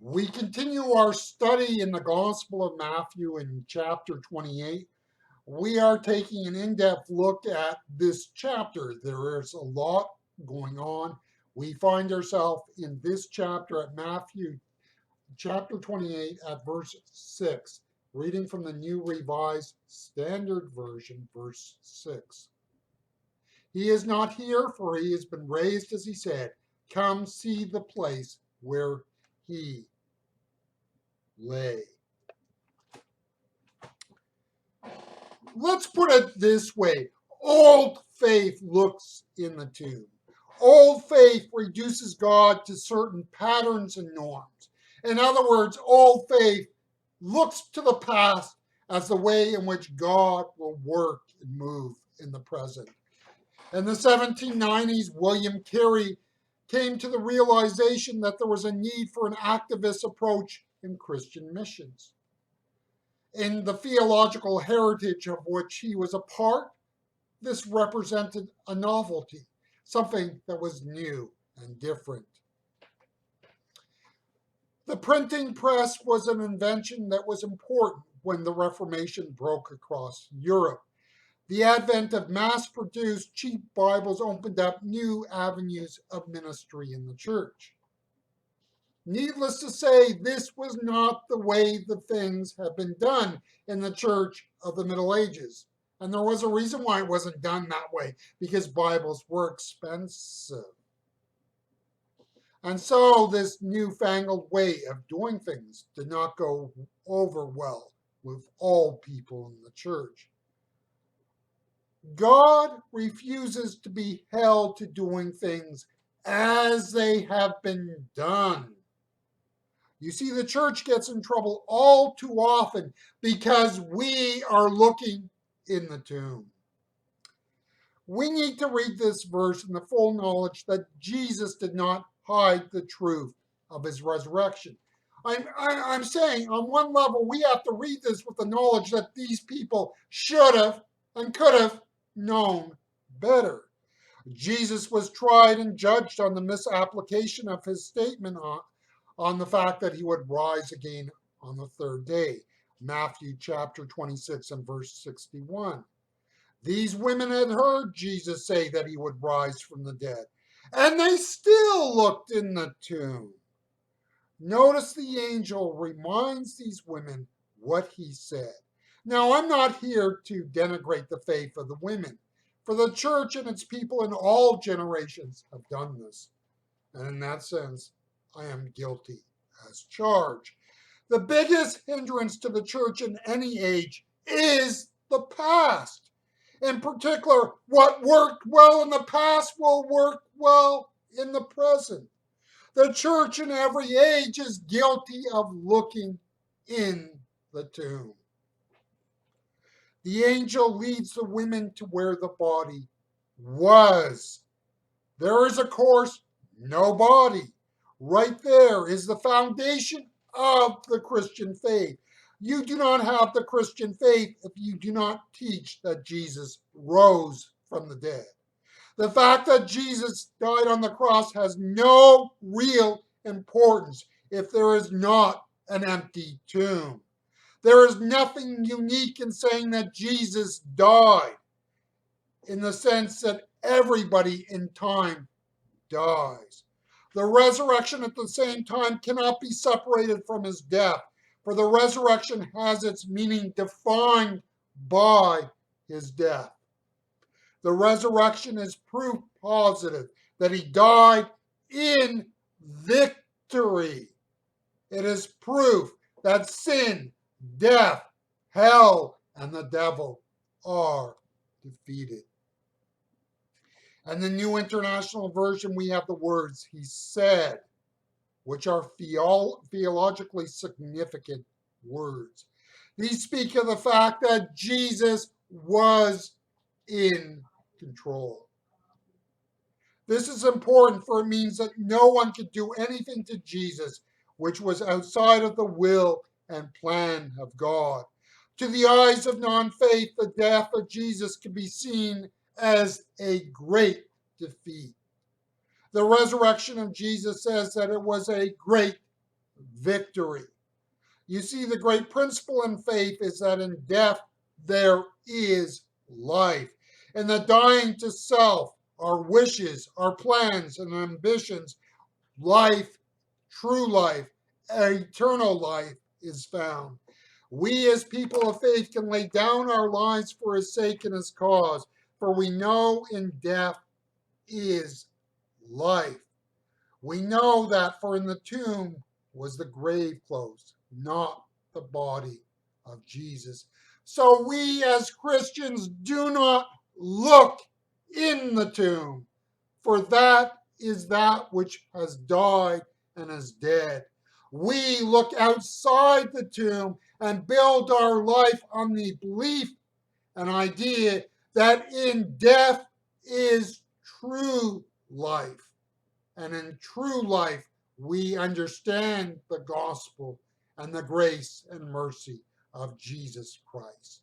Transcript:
We continue our study in the Gospel of Matthew in chapter 28. We are taking an in-depth look at this chapter. There is a lot going on. We find ourselves in this chapter at Matthew chapter 28 at verse 6, reading from the New Revised Standard Version, verse 6. He is not here, for he has been raised, as he said. Come see the place where he lay. Let's put it this way. Old faith looks in the tomb. Old faith reduces God to certain patterns and norms. In other words, old faith looks to the past as the way in which God will work and move in the present. In the 1790s, William Carey came to the realization that there was a need for an activist approach in Christian missions. In the theological heritage of which he was a part, this represented a novelty, something that was new and different. The printing press was an invention that was important when the Reformation broke across Europe. The advent of mass-produced cheap Bibles opened up new avenues of ministry in the church. Needless to say, this was not the way the things have been done in the church of the Middle Ages. And there was a reason why it wasn't done that way, because Bibles were expensive. And so this newfangled way of doing things did not go over well with all people in the church. God refuses to be held to doing things as they have been done. You see, the church gets in trouble all too often because we are looking in the tomb. We need to read this verse in the full knowledge that Jesus did not hide the truth of his resurrection. I'm saying on one level, we have to read this with the knowledge that these people should have and could have known better. Jesus was tried and judged on the misapplication of his statement on the fact that he would rise again on the third day. Matthew chapter 26 and verse 61. These women had heard Jesus say that he would rise from the dead, and they still looked in the tomb. Notice the angel reminds these women what he said. Now, I'm not here to denigrate the faith of the women, for the church and its people in all generations have done this. And in that sense, I am guilty as charged. The biggest hindrance to the church in any age is the past. In particular, what worked well in the past will work well in the present. The church in every age is guilty of looking in the tomb. The angel leads the women to where the body was. There is, of course, no body. Right there is the foundation of the Christian faith. You do not have the Christian faith if you do not teach that Jesus rose from the dead. The fact that Jesus died on the cross has no real importance if there is not an empty tomb. There is nothing unique in saying that Jesus died, in the sense that everybody in time dies. The resurrection at the same time cannot be separated from his death, for the resurrection has its meaning defined by his death. The resurrection is proof positive that he died in victory. It is proof that sin, death, hell, and the devil are defeated. And the New International Version, we have the words, he said, which are theologically significant words. These speak of the fact that Jesus was in control. This is important, for it means that no one could do anything to Jesus which was outside of the will and plan of God. To the eyes of non-faith, the death of Jesus can be seen as a great defeat. The resurrection of Jesus says that it was a great victory. You see, the great principle in faith is that in death there is life. In the dying to self, our wishes, our plans, and ambitions, life, true life, eternal life is found. We, as people of faith, can lay down our lives for his sake and his cause, for we know in death is life. We know that, for in the tomb was the grave closed, not the body of Jesus. So we as Christians do not look in the tomb, for that is that which has died and is dead. We look outside the tomb and build our life on the belief and idea that in death is true life. And in true life, we understand the gospel and the grace and mercy of Jesus Christ.